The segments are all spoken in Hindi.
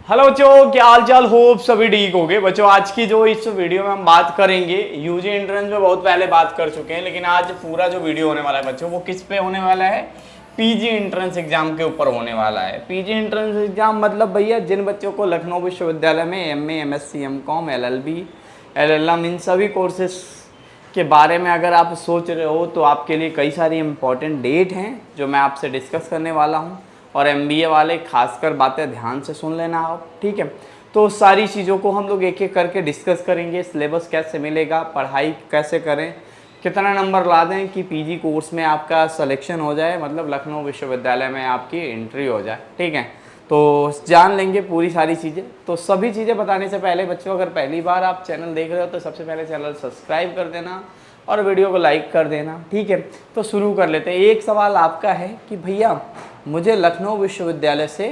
हेलो बच्चों, क्या हाल चाल। होप सभी ठीक हो गए। बच्चों आज की जो इस वीडियो में हम बात करेंगे, यूजी एंट्रेंस में बहुत पहले बात कर चुके हैं, लेकिन आज पूरा जो वीडियो होने वाला है बच्चों वो किस पे होने वाला है, पीजी एंट्रेंस एग्जाम के ऊपर होने वाला है। पीजी एंट्रेंस एग्जाम मतलब भैया जिन बच्चों को लखनऊ विश्वविद्यालय में MA, MSc, MCom, LLB, LLM इन सभी कोर्सेस के बारे में अगर आप सोच रहे हो तो आपके लिए कई सारी इंपॉर्टेंट डेट हैं जो मैं आपसे डिस्कस करने वाला हूं। और एमबीए वाले खासकर बातें ध्यान से सुन लेना आप, ठीक है। तो सारी चीज़ों को हम लोग एक एक करके डिस्कस करेंगे। सिलेबस कैसे मिलेगा, पढ़ाई कैसे करें, कितना नंबर ला दें कि पीजी कोर्स में आपका सिलेक्शन हो जाए, मतलब लखनऊ विश्वविद्यालय में आपकी एंट्री हो जाए, ठीक है। तो जान लेंगे पूरी सारी चीज़ें। तो सभी चीज़ें बताने से पहले बच्चों, अगर पहली बार आप चैनल देख रहे हो तो सबसे पहले चैनल सब्सक्राइब कर देना और वीडियो को लाइक कर देना, ठीक है। तो शुरू कर लेते हैं। एक सवाल आपका है कि भैया मुझे लखनऊ विश्वविद्यालय से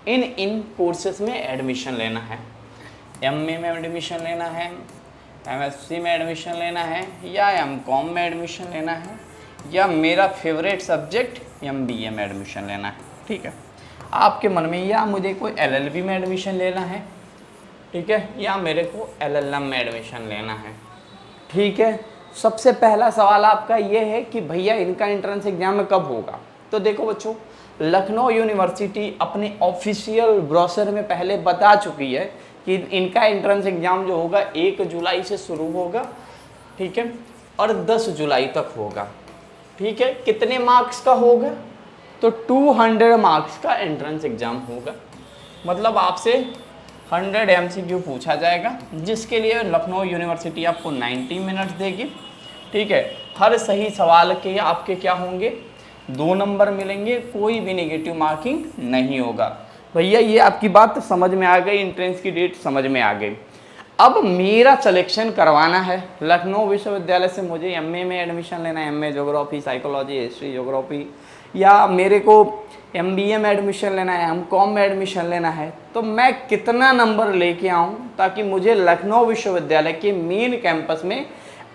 इन कोर्सेज में एडमिशन लेना है, एमए में एडमिशन लेना है, एमएससी में एडमिशन लेना है, या एमकॉम में एडमिशन लेना है, या मेरा फेवरेट सब्जेक्ट एमबीए में एडमिशन लेना है, ठीक है। आपके मन में या मुझे कोई एलएलबी में एडमिशन लेना है, ठीक है, या मेरे को एलएलएम में एडमिशन लेना है, ठीक है। सबसे पहला सवाल आपका ये है कि भैया इनका एंट्रेंस एग्जाम कब होगा। तो देखो बच्चों, लखनऊ यूनिवर्सिटी अपने ऑफिशियल ब्रोशर में पहले बता चुकी है कि इनका एंट्रेंस एग्जाम जो होगा 1 जुलाई से शुरू होगा, ठीक है, और 10 जुलाई तक होगा, ठीक है। कितने मार्क्स का होगा, तो 200 मार्क्स का एंट्रेंस एग्जाम होगा। मतलब आपसे 100 एमसीक्यू पूछा जाएगा, जिसके लिए लखनऊ यूनिवर्सिटी आपको 90 मिनट्स देगी, ठीक है। हर सही सवाल के आपके क्या होंगे, 2 नंबर मिलेंगे, कोई भी नेगेटिव मार्किंग नहीं होगा। भैया ये आपकी बात समझ में आ गई, एंट्रेंस की डेट समझ में आ गई। अब मेरा सिलेक्शन करवाना है लखनऊ विश्वविद्यालय से, मुझे एमए में एडमिशन लेना है, MA geography, psychology, history, geography, या मेरे को एमबीए में एडमिशन लेना है, एमकॉम में एडमिशन लेना है। तो मैं कितना नंबर लेके आऊँ ताकि मुझे लखनऊ विश्वविद्यालय के मेन कैंपस में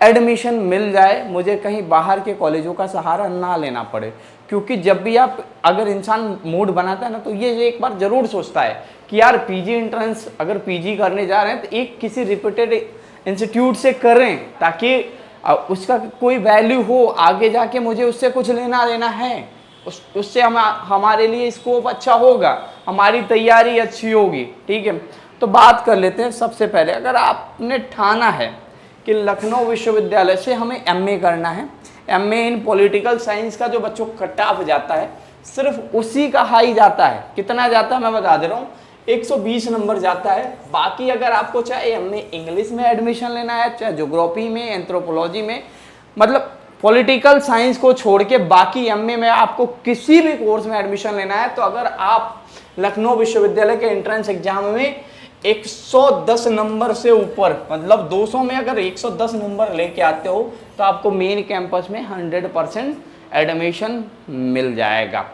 एडमिशन मिल जाए, मुझे कहीं बाहर के कॉलेजों का सहारा ना लेना पड़े। क्योंकि जब भी आप अगर इंसान मूड बनाता है ना, तो ये एक बार ज़रूर सोचता है कि यार पीजी एंट्रेंस अगर पीजी करने जा रहे हैं तो एक किसी रिप्यूटेड इंस्टीट्यूट से करें, ताकि उसका कोई वैल्यू हो, आगे जाके मुझे उससे कुछ लेना देना है, उससे हमारे लिए स्कोप अच्छा होगा, हमारी तैयारी अच्छी होगी, ठीक है। तो बात कर लेते हैं। सबसे पहले अगर आपने ठाना है कि लखनऊ विश्वविद्यालय से हमें एमए करना है, एमए इन पॉलिटिकल साइंस का जो बच्चों कट ऑफ जाता है सिर्फ उसी का हाई जाता है। कितना जाता है मैं बता दे रहा हूँ, 120 नंबर जाता है। बाकी अगर आपको चाहे एमए इंग्लिश में एडमिशन लेना है, चाहे ज्योग्राफी में, एंथ्रोपोलॉजी में, मतलब पॉलिटिकल साइंस को छोड़ के बाकी एमए में आपको किसी भी कोर्स में एडमिशन लेना है, तो अगर आप लखनऊ विश्वविद्यालय के एंट्रेंस एग्जाम में 110 नंबर से ऊपर, मतलब 200 में अगर 110 नंबर लेके आते हो तो आपको मेन कैंपस में 100% एडमिशन मिल जाएगा।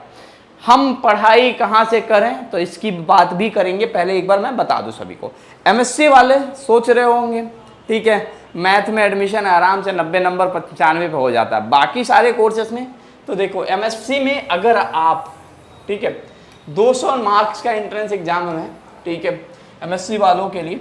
हम पढ़ाई कहाँ से करें तो इसकी बात भी करेंगे। पहले एक बार मैं बता दूं सभी को, एमएससी वाले सोच रहे होंगे, ठीक है, मैथ में एडमिशन आराम से 90 नंबर 95 पे हो जाता है। बाकी सारे कोर्सेस में तो देखो, एमएससी में अगर आप, ठीक है, 200 मार्क्स का एंट्रेंस एग्जाम है, ठीक है, एमएससी वालों के लिए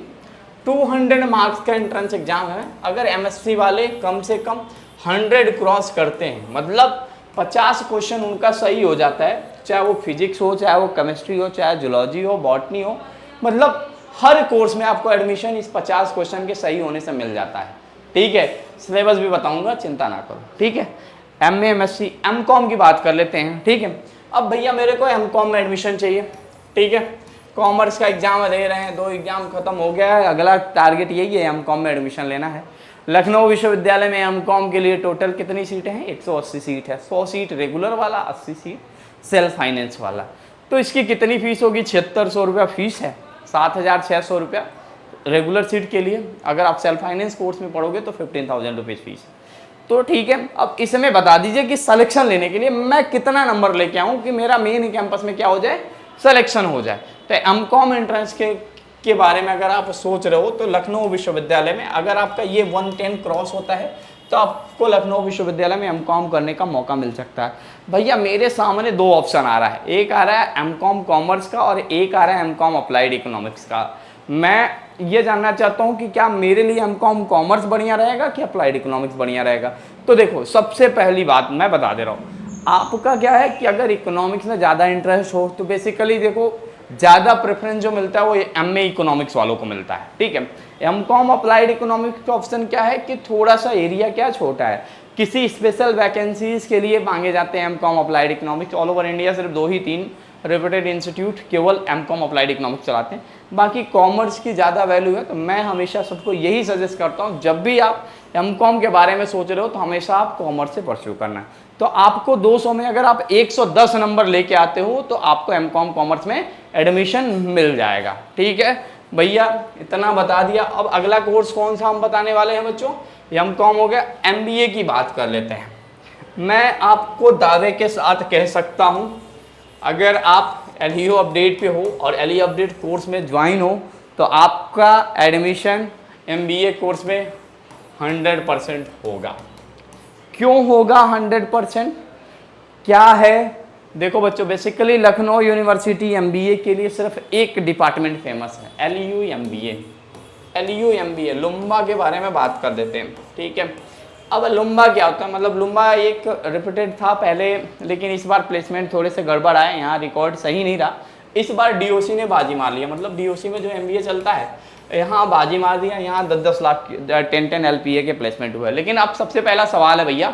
200 मार्क्स का एंट्रेंस एग्जाम है। अगर एमएससी वाले कम से कम 100 क्रॉस करते हैं, मतलब 50 क्वेश्चन उनका सही हो जाता है, चाहे वो फिजिक्स हो, चाहे वो केमिस्ट्री हो, चाहे जूलॉजी हो, बॉटनी हो, मतलब हर कोर्स में आपको एडमिशन इस 50 क्वेश्चन के सही होने से मिल जाता है, ठीक है। सिलेबस भी बताऊंगा, चिंता ना करो, ठीक है। एमए, एमएससी, एमकॉम की बात कर लेते हैं, ठीक है। अब भैया मेरे को एमकॉम में एडमिशन चाहिए, ठीक है, कॉमर्स का एग्जाम दे रहे हैं, 2 एग्जाम खत्म हो गया है, अगला टारगेट यही है, एमकॉम में एडमिशन लेना है। लखनऊ विश्वविद्यालय में एमकॉम के लिए टोटल कितनी सीटें हैं, 180 सीट है। 100 सीट रेगुलर वाला, 80 सीट सेल्फ फाइनेंस वाला। तो इसकी कितनी फीस होगी, 7600 रुपया फीस है, 7600 रुपया रेगुलर सीट के लिए। अगर आप सेल्फ फाइनेंस कोर्स में पढ़ोगे तो 15,000 रुपीज़ फीस है। तो ठीक है, अब इसमें बता दीजिए कि सिलेक्शन लेने के लिए मैं कितना नंबर लेके आऊँ कि मेरा मेन कैंपस में क्या हो जाए, सिलेक्शन हो जाए। तो एमकॉम एंट्रेंस के बारे में अगर आप सोच रहे हो तो लखनऊ विश्वविद्यालय में अगर आपका ये 110 क्रॉस होता है तो आपको लखनऊ विश्वविद्यालय में एमकॉम करने का मौका मिल सकता है। भैया मेरे सामने दो ऑप्शन आ रहा है, एक आ रहा है एमकॉम कॉमर्स का और एक आ रहा है एमकॉम अप्लाइड इकोनॉमिक्स का। मैं ये जानना चाहता हूँ कि क्या मेरे लिए एमकॉम कॉमर्स बढ़िया रहेगा कि अप्लाइड इकोनॉमिक्स बढ़िया रहेगा। तो देखो सबसे पहली बात मैं बता दे रहा हूँ, आपका क्या है कि अगर इकोनॉमिक्स में ज़्यादा इंटरेस्ट हो तो बेसिकली देखो ज़्यादा प्रेफरेंस जो मिलता है वो एमए इकोनॉमिक्स वालों को मिलता है, ठीक है। एमकॉम अप्लाइड इकोनॉमिक्स का ऑप्शन क्या है कि थोड़ा सा एरिया क्या छोटा है, किसी स्पेशल वैकेंसीज के लिए मांगे जाते हैं MCom applied economics. All over India सिर्फ 2 ही 3 रेप्यूटेड इंस्टीट्यूट केवल एमकॉम अप्लाइड इकोनॉमिक्स चलाते हैं, बाकी कॉमर्स की ज़्यादा वैल्यू है। तो मैं हमेशा सबको यही सजेस्ट करता हूँ, जब भी आप एमकॉम के बारे में सोच रहे हो तो हमेशा आप कॉमर्स से परस्यू करना है। तो आपको 200 में अगर आप 110 नंबर लेके आते हो तो आपको एमकॉम कॉमर्स में एडमिशन मिल जाएगा, ठीक है भैया। इतना बता दिया। अब अगला कोर्स कौन सा हम बताने वाले हैं बच्चों, एमकॉम हो गया, एमबीए की बात कर लेते हैं। मैं आपको दावे के साथ कह सकता हूं, अगर आप एलईओ अपडेट पे हो और एलईओ अपडेट कोर्स में ज्वाइन हो तो आपका एडमिशन एमबीए कोर्स में 100% होगा। क्यों होगा 100%? क्या है, देखो बच्चों बेसिकली लखनऊ यूनिवर्सिटी एमबीए के लिए सिर्फ एक डिपार्टमेंट फेमस है, एलयू एमबीए। एलयू एमबीए लुम्बा के बारे में बात कर देते हैं, ठीक है। अब लुम्बा क्या होता है, मतलब लुम्बा एक रिपीटेड था पहले, लेकिन इस बार प्लेसमेंट थोड़े से गड़बड़ आए, यहाँ रिकॉर्ड सही नहीं रहा। इस बार डीओसी ने बाजी मार लिया, मतलब डीओसी में जो एमबीए चलता है यहाँ बाजी मार दिया, यहाँ 10-10 लाख 10-10 एलपीए के प्लेसमेंट हुए। लेकिन अब सबसे पहला सवाल है भैया,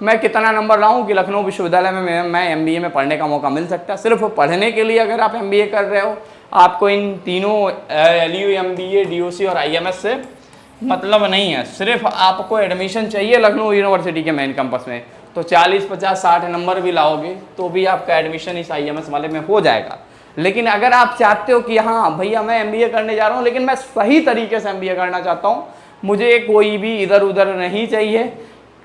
मैं कितना नंबर लाऊं कि लखनऊ विश्वविद्यालय में मैं एमबीए में पढ़ने का मौका मिल सकता है। सिर्फ पढ़ने के लिए अगर आप एमबीए कर रहे हो, आपको इन तीनों एलयू एमबीए डीओसी और आईएमएस से मतलब नहीं है। सिर्फ आपको एडमिशन चाहिए लखनऊ यूनिवर्सिटी के मेन कैंपस में, तो 40, 50, 60 नंबर भी लाओगे तो भी आपका एडमिशन इस आईएमएस वाले में हो जाएगा। लेकिन अगर आप चाहते हो कि हाँ भैया मैं एमबीए करने जा रहा हूँ लेकिन मैं सही तरीके से एमबीए करना चाहता हूँ, मुझे कोई भी इधर उधर नहीं चाहिए,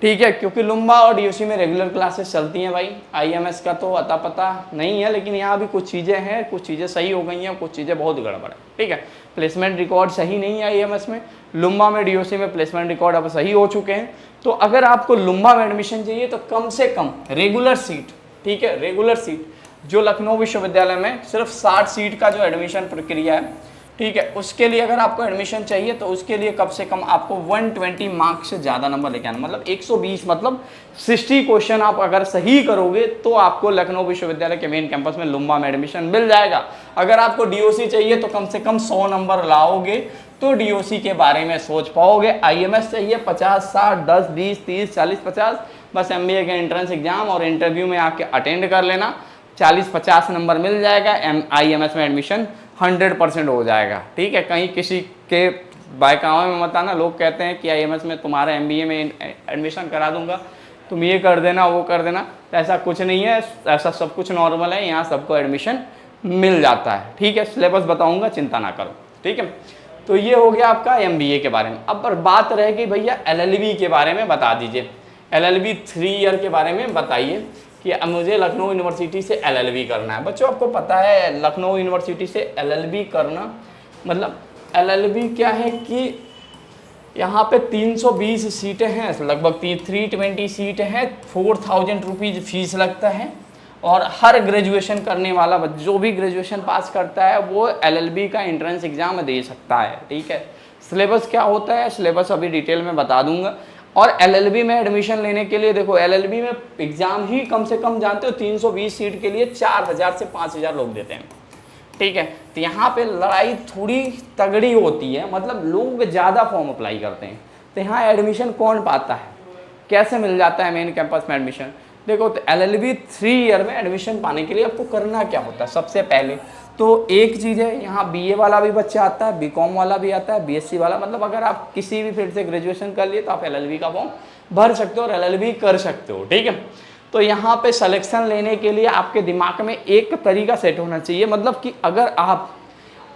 ठीक है, क्योंकि लुम्बा और डीओसी में रेगुलर क्लासेस चलती हैं भाई। आईएमएस का तो अता पता नहीं है, लेकिन यहाँ भी कुछ चीज़ें हैं, कुछ चीज़ें सही हो गई हैं, कुछ चीज़ें बहुत गड़बड़ है, ठीक है। प्लेसमेंट रिकॉर्ड सही नहीं है आईएमएस में, लुम्बा में डीओसी में प्लेसमेंट रिकॉर्ड अब सही हो चुके हैं। तो अगर आपको लुम्बा में एडमिशन चाहिए तो कम से कम रेगुलर सीट, ठीक है, रेगुलर सीट जो लखनऊ विश्वविद्यालय में सिर्फ 60 सीट का जो एडमिशन प्रक्रिया है, ठीक है, उसके लिए अगर आपको एडमिशन चाहिए तो उसके लिए कम से कम आपको 120 मार्क्स से ज़्यादा नंबर लेके आना, मतलब 120, मतलब 60 क्वेश्चन आप अगर सही करोगे तो आपको लखनऊ विश्वविद्यालय के मेन कैंपस में लुम्बा में एडमिशन मिल जाएगा। अगर आपको डीओसी चाहिए तो कम से कम 100 नंबर लाओगे तो डीओसी के बारे में सोच पाओगे। आईएमएस चाहिए 50, 60, 10, 20, 30, 40, 50, बस एमबीए के एंट्रेंस एग्जाम और इंटरव्यू में आके अटेंड कर लेना, 40-50 नंबर मिल जाएगा, आईएमएस में एडमिशन 100% हो जाएगा, ठीक है। कहीं किसी के बायकावे में मत आना, लोग कहते हैं कि आईएमएस में तुम्हारा एमबीए में एडमिशन करा दूंगा, तुम ये कर देना वो कर देना, तो ऐसा कुछ नहीं है, ऐसा सब कुछ नॉर्मल है, यहाँ सबको एडमिशन मिल जाता है, ठीक है। सिलेबस बताऊँगा, चिंता ना करो, ठीक है। तो ये हो गया आपका एमबीए के बारे में। अब बात रहेगी भैया एलएलबी के बारे में बता दीजिए, एलएलबी 3 ईयर के बारे में बताइए कि अब मुझे लखनऊ यूनिवर्सिटी से एलएलबी करना है। बच्चों आपको पता है लखनऊ यूनिवर्सिटी से एलएलबी करना, मतलब एलएलबी क्या है कि यहाँ पे 320 सीटें हैं, लगभग 320 सीटें हैं, 4000 रुपीज़ फीस लगता है, और हर ग्रेजुएशन करने वाला जो भी ग्रेजुएशन पास करता है वो एलएलबी का एंट्रेंस एग्ज़ाम दे सकता है, ठीक है। सिलेबस क्या होता है, सिलेबस अभी डिटेल में बता दूंगा। और एलएलबी में एडमिशन लेने के लिए देखो, एलएलबी में एग्ज़ाम ही कम से कम जानते हो 320 सीट के लिए 4000 से 5000 लोग देते हैं, ठीक है। तो यहाँ पे लड़ाई थोड़ी तगड़ी होती है, मतलब लोग ज़्यादा फॉर्म अप्लाई करते हैं। तो यहाँ एडमिशन कौन पाता है, कैसे मिल जाता है मेन कैंपस में एडमिशन? देखो, तो एलएलबी 3 ईयर में एडमिशन पाने के लिए आपको करना क्या होता है, सबसे पहले तो एक चीज़ है, यहाँ बीए वाला भी बच्चा आता है, बीकॉम वाला भी आता है, बीएससी वाला, मतलब अगर आप किसी भी फील्ड से ग्रेजुएशन कर लिए तो आप एलएलबी का फॉर्म भर सकते हो और एलएलबी कर सकते हो, ठीक है। तो यहाँ पे सिलेक्शन लेने के लिए आपके दिमाग में एक तरीका सेट होना चाहिए, मतलब कि अगर आप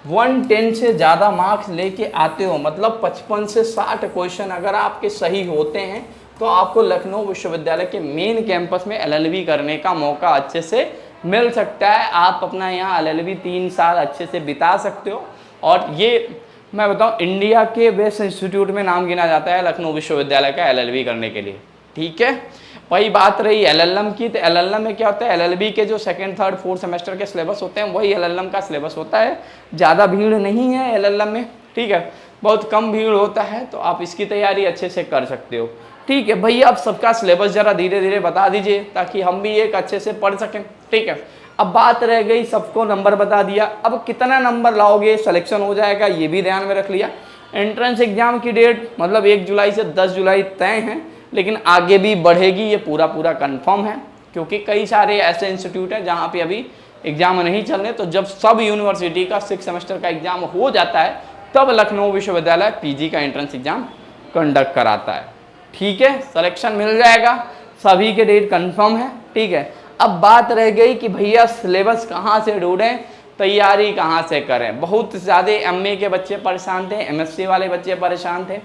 110 से ज़्यादा मार्क्स लेके आते हो, मतलब 55 से 60 क्वेश्चन अगर आपके सही होते हैं तो आपको लखनऊ विश्वविद्यालय के मेन कैंपस में एलएलबी करने का मौका अच्छे से मिल सकता है। आप अपना यहाँ एलएलबी 3 साल अच्छे से बिता सकते हो, और ये मैं बताऊं, इंडिया के बेस्ट इंस्टीट्यूट में नाम गिना जाता है लखनऊ विश्वविद्यालय का LLB करने के लिए। ठीक है, वही बात रही LLM की, तो LLM में क्या होता है, LLB के जो सेकंड थर्ड फोर्थ सेमेस्टर के सिलेबस होते हैं वही LLM का सिलेबस होता है। ज़्यादा भीड़ नहीं है LLM में, ठीक है, बहुत कम भीड़ होता है, तो आप इसकी तैयारी अच्छे से कर सकते हो। ठीक है भैया, आप सबका सिलेबस ज़रा धीरे धीरे बता दीजिए ताकि हम भी एक अच्छे से पढ़ सकें। ठीक है, अब बात रह गई, सबको नंबर बता दिया, अब कितना नंबर लाओगे सिलेक्शन हो जाएगा ये भी ध्यान में रख लिया। एंट्रेंस एग्जाम की डेट मतलब 1 जुलाई से 10 जुलाई तय है, लेकिन आगे भी बढ़ेगी, ये पूरा कंफर्म है, क्योंकि कई सारे ऐसे इंस्टीट्यूट हैं जहाँ पे अभी एग्जाम नहीं चल रहे। तो जब सब यूनिवर्सिटी का 6 सेमेस्टर का एग्जाम हो जाता है तब लखनऊ विश्वविद्यालय PG का एंट्रेंस एग्जाम कंडक्ट कराता है। ठीक है, सिलेक्शन मिल जाएगा, सभी के डेट कंफर्म है। ठीक है, अब बात रह गई कि भैया सिलेबस कहाँ से ढूंढें, तैयारी कहाँ से करें। बहुत ज़्यादा MA के बच्चे परेशान थे, MSc वाले बच्चे परेशान थे,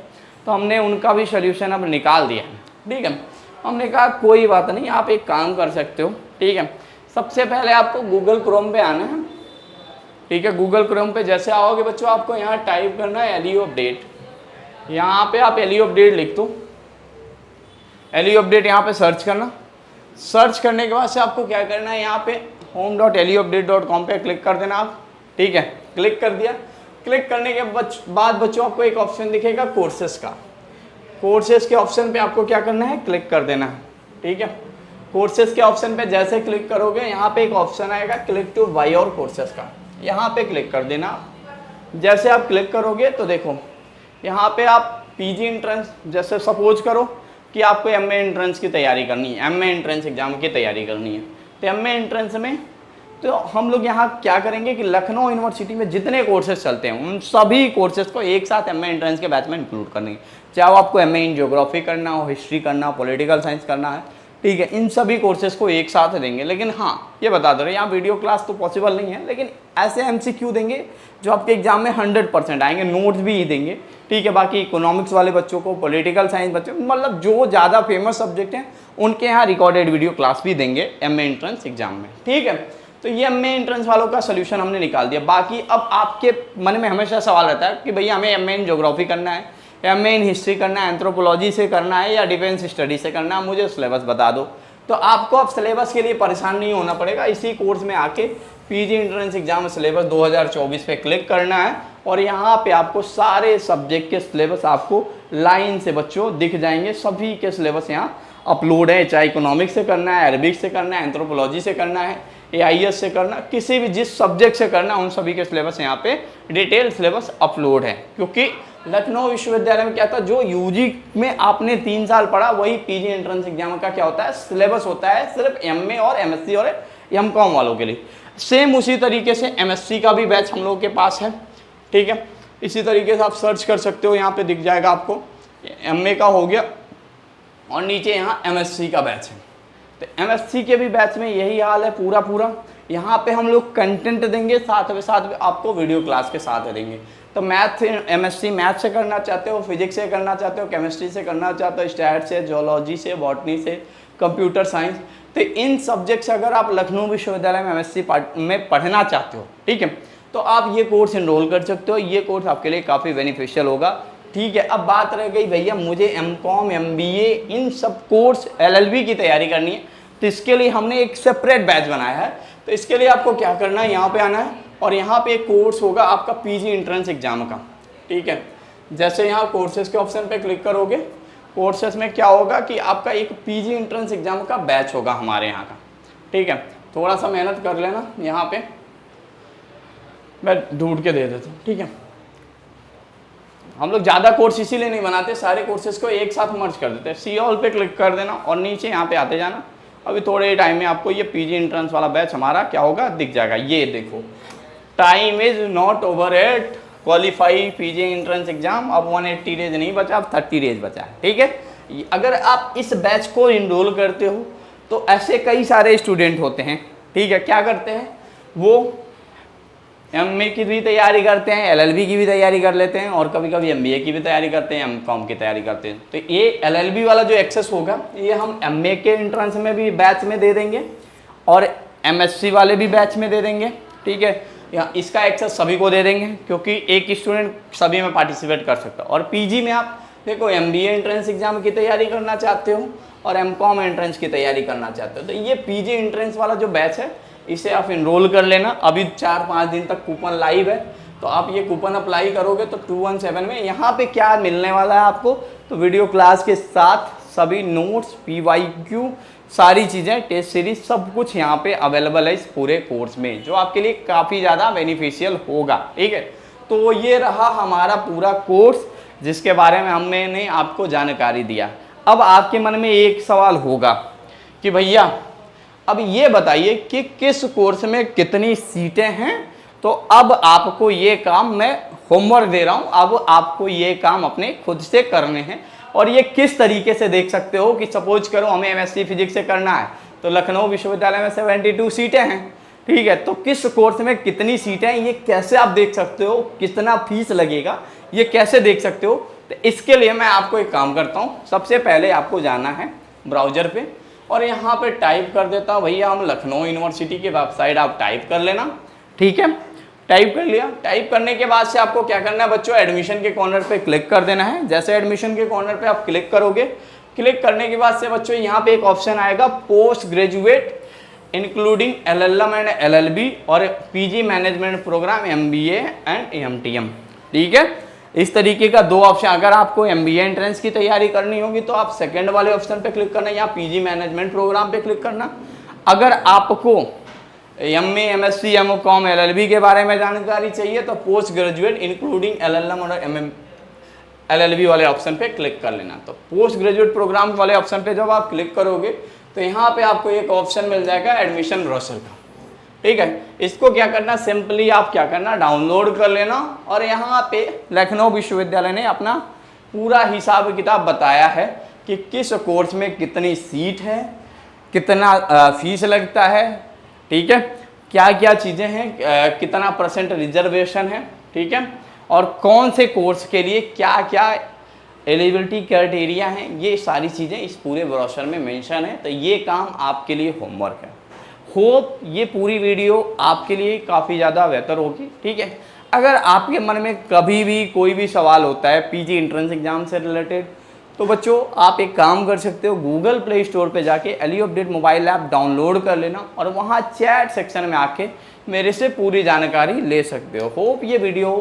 तो हमने उनका भी सोल्यूशन अब निकाल दिया। ठीक है, हमने कहा कोई बात नहीं, आप एक काम कर सकते हो। ठीक है, सबसे पहले आपको गूगल क्रोम पे आना है। ठीक है, गूगल क्रोम पे जैसे आओगे बच्चों, आपको यहाँ टाइप करना है LU अपडेट। यहाँ पे आप LU अपडेट लिख दो, LU अपडेट यहाँ पे सर्च करना। सर्च करने के बाद से आपको क्या करना है, यहाँ पे home.luupdate.com पे क्लिक कर देना आप। ठीक है, क्लिक कर दिया। क्लिक करने के बाद बच्चों आपको एक ऑप्शन दिखेगा कोर्सेज का। कोर्सेज के ऑप्शन पे आपको क्या करना है, क्लिक कर देना है। ठीक है, कोर्सेज के ऑप्शन पे जैसे क्लिक करोगे, यहाँ पे एक ऑप्शन आएगा click to buy your courses का, यहाँ पे क्लिक कर देना। जैसे आप क्लिक करोगे तो देखो यहाँ पे आप PG एंट्रेंस, जैसे सपोज करो कि आपको MA एंट्रेंस की तैयारी करनी है, MA एंट्रेंस एग्जाम की तैयारी करनी है, तो MA एंट्रेंस में तो हम लोग यहाँ क्या करेंगे कि लखनऊ यूनिवर्सिटी में जितने कोर्सेज चलते हैं उन सभी कोर्सेज को एक साथ MA एंट्रेंस के बैच में इंक्लूड करने, चाहे वो आपको MA इन ज्योग्राफी करना हो, हिस्ट्री करना हो, पॉलिटिकल साइंस करना है। ठीक है, इन सभी कोर्सेज को एक साथ देंगे। लेकिन हाँ, ये बता दो रहे, यहाँ वीडियो क्लास तो पॉसिबल नहीं है, लेकिन ऐसे MCQ देंगे जो आपके एग्जाम में 100% आएंगे, नोट्स भी ही देंगे। ठीक है, बाकी इकोनॉमिक्स वाले बच्चों को, पॉलिटिकल साइंस बच्चों, मतलब जो ज़्यादा फेमस सब्जेक्ट हैं उनके यहाँ रिकॉर्डेड वीडियो क्लास भी देंगे MA एंट्रेंस एग्जाम में। ठीक है, तो ये MA एंट्रेंस वालों का सोल्यूशन हमने निकाल दिया। बाकी अब आपके मन में हमेशा सवाल रहता है कि भैया हमें MA इन ज्योग्राफी करना है, MA इन हिस्ट्री करना है, एंथ्रोपोलॉजी से करना है या डिफेंस स्टडी से करना है, मुझे सिलेबस बता दो। तो आपको अब सिलेबस के लिए परेशान नहीं होना पड़ेगा। इसी कोर्स में आके PG एंट्रेंस एग्जाम सिलेबस 2024 पे क्लिक करना है और यहाँ पे आपको सारे सब्जेक्ट के सिलेबस आपको लाइन से बच्चों दिख जाएंगे। सभी के सिलेबस यहाँ अपलोड है, चाहे इकोनॉमिक्स से करना है, अरबिक से करना है, एंथ्रोपोलॉजी से करना है, AIS से करना, किसी भी जिस सब्जेक्ट से करना, उन सभी के सिलेबस यहाँ पे डिटेल सिलेबस अपलोड है। क्योंकि लखनऊ विश्वविद्यालय में क्या था, जो UG में आपने 3 साल पढ़ा वही PG एंट्रेंस एग्जाम का क्या होता है, सिलेबस होता है सिर्फ MA और MSc और MCOM वालों के लिए। सेम उसी तरीके से MSc का भी बैच हम लोगों के पास है। ठीक है, इसी तरीके से आप सर्च कर सकते हो, यहाँ पे दिख जाएगा आपको MA का हो गया और नीचे यहाँ MSc का बैच है। तो MSc के भी बैच में यही हाल है पूरा। यहाँ पे हम लोग कंटेंट देंगे, साथ में आपको वीडियो क्लास के साथ देंगे। तो मैथ, MSc मैथ से करना चाहते हो, फिजिक्स से करना चाहते हो, केमिस्ट्री से करना चाहते हो, स्टैट से, जोलॉजी से, बॉटनी से, कंप्यूटर साइंस, तो इन सब्जेक्ट से अगर आप लखनऊ विश्वविद्यालय में MSc में पढ़ना चाहते हो, ठीक है, तो आप ये कोर्स इनरोल कर सकते हो। ये कोर्स आपके लिए काफ़ी बेनिफिशियल होगा। ठीक है, अब बात रह गई भैया मुझे MCOM, MBA इन सब कोर्स LLB की तैयारी करनी है, तो इसके लिए हमने एक सेपरेट बैच बनाया है। तो इसके लिए आपको क्या करना है, यहाँ पे आना है और यहाँ पे एक कोर्स होगा आपका PG एंट्रेंस एग्जाम का। ठीक है, जैसे यहाँ कोर्सेज के ऑप्शन पे क्लिक करोगे, कोर्सेज में क्या होगा कि आपका एक PG एंट्रेंस एग्जाम का बैच होगा हमारे यहाँ का। ठीक है, थोड़ा सा मेहनत कर लेना, यहाँ पे मैं ढूंढ के दे देता हूँ। ठीक है, हम लोग ज़्यादा कोर्स इसीलिए नहीं बनाते, सारे कोर्सेज को एक साथ मर्ज कर देते हैं। सी ऑल पे क्लिक कर देना और नीचे यहाँ पे आते जाना। अभी थोड़े टाइम में आपको ये PG एंट्रेंस वाला बैच हमारा क्या होगा दिख जाएगा। ये देखो, time is not over yet, qualify PG entrance exam. अब 180 डेज नहीं बचा, अब 30 डेज बचा है। ठीक है, अगर आप इस बैच को इनरोल करते हो तो ऐसे कई सारे स्टूडेंट होते हैं। ठीक है, क्या करते हैं, वो MA की भी तैयारी करते हैं, LLB की भी तैयारी कर लेते हैं और कभी कभी MBA की भी तैयारी करते हैं, MCOM की तैयारी करते हैं। तो ये LLB वाला जो एक्सेस होगा ये हम MA के एंट्रेंस में भी बैच में दे देंगे और MSc वाले भी बैच में दे देंगे। ठीक है, या इसका एक्सेस सभी को दे देंगे, क्योंकि एक स्टूडेंट सभी में पार्टिसिपेट कर सकता है। और पीजी में आप देखो MBA एंट्रेंस एग्जाम की तैयारी करना चाहते हो और MCOM एंट्रेंस की तैयारी करना चाहते हो, तो ये पीजी एंट्रेंस वाला जो बैच है इसे आप इनरोल कर लेना। अभी 4-5 दिन तक कूपन लाइव है, तो आप ये कूपन अप्लाई करोगे तो 217 में यहाँ पे क्या मिलने वाला है आपको, तो वीडियो क्लास के साथ सभी नोट्स, PYQ, सारी चीज़ें, टेस्ट सीरीज, सब कुछ यहाँ पे अवेलेबल है इस पूरे कोर्स में, जो आपके लिए काफ़ी ज़्यादा बेनिफिशियल होगा। ठीक है, तो ये रहा हमारा पूरा कोर्स जिसके बारे में हमने आपको जानकारी दिया। अब आपके मन में एक सवाल होगा कि भैया अब ये बताइए कि किस कोर्स में कितनी सीटें हैं। तो अब आपको ये काम मैं होमवर्क दे रहा हूँ, अब आपको ये काम अपने खुद से करने हैं। और ये किस तरीके से देख सकते हो कि सपोज करो हमें MSc फिजिक्स से करना है, तो लखनऊ विश्वविद्यालय में 72 सीटें हैं। ठीक है, तो किस कोर्स में कितनी सीटें हैं ये कैसे आप देख सकते हो, कितना फीस लगेगा ये कैसे देख सकते हो। तो इसके लिए मैं आपको एक काम करता हूँ, सबसे पहले आपको जाना है ब्राउज़र पे और यहाँ पे टाइप कर देता हूँ भैया हम लखनऊ यूनिवर्सिटी की वेबसाइट, आप टाइप कर लेना। ठीक है, टाइप कर लिया। टाइप करने के बाद से आपको क्या करना है बच्चों, एडमिशन के कॉर्नर पे क्लिक कर देना है। जैसे एडमिशन के कॉर्नर पे आप क्लिक करोगे, क्लिक करने के बाद से बच्चों यहाँ पे एक ऑप्शन आएगा post graduate including LLM and LLB और PG management programme MBA and MTM। ठीक है, इस तरीके का 2 ऑप्शन। अगर आपको MBA एंट्रेंस की तैयारी करनी होगी तो आप सेकंड वाले ऑप्शन पे क्लिक करना या PG मैनेजमेंट प्रोग्राम पे क्लिक करना। अगर आपको MA, MSc, MCOM, LLB के बारे में जानकारी चाहिए तो पोस्ट ग्रेजुएट इंक्लूडिंग LLM और LLB वाले ऑप्शन पे क्लिक कर लेना। तो पोस्ट ग्रेजुएट प्रोग्राम वाले ऑप्शन पे जब आप क्लिक करोगे तो यहाँ पे आपको एक ऑप्शन मिल जाएगा एडमिशन ब्रोशर का। ठीक है, इसको क्या करना, सिंपली आप क्या करना, डाउनलोड कर लेना। और यहाँ पे लखनऊ विश्वविद्यालय ने अपना पूरा हिसाब किताब बताया है कि किस कोर्स में कितनी सीट है, कितना फीस लगता है। ठीक है, क्या क्या चीज़ें हैं, कितना % रिजर्वेशन है। ठीक है, और कौन से कोर्स के लिए क्या क्या एलिजिबिलिटी क्राइटेरिया हैं, ये सारी चीज़ें इस पूरे ब्रोशर में मेंशन है। तो ये काम आपके लिए होमवर्क है। होप ये पूरी वीडियो आपके लिए काफ़ी ज़्यादा बेहतर होगी। ठीक है, अगर आपके मन में कभी भी कोई भी सवाल होता है पीजी एंट्रेंस एग्जाम से रिलेटेड, तो बच्चों आप एक काम कर सकते हो, गूगल प्ले स्टोर पे जाके L U update mobile app download कर लेना और वहाँ चैट सेक्शन में आके मेरे से पूरी जानकारी ले सकते हो। होप ये वीडियो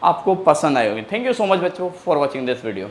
आपको पसंद आई होगी। थैंक यू सो मच बच्चों फॉर वॉचिंग दिस वीडियो।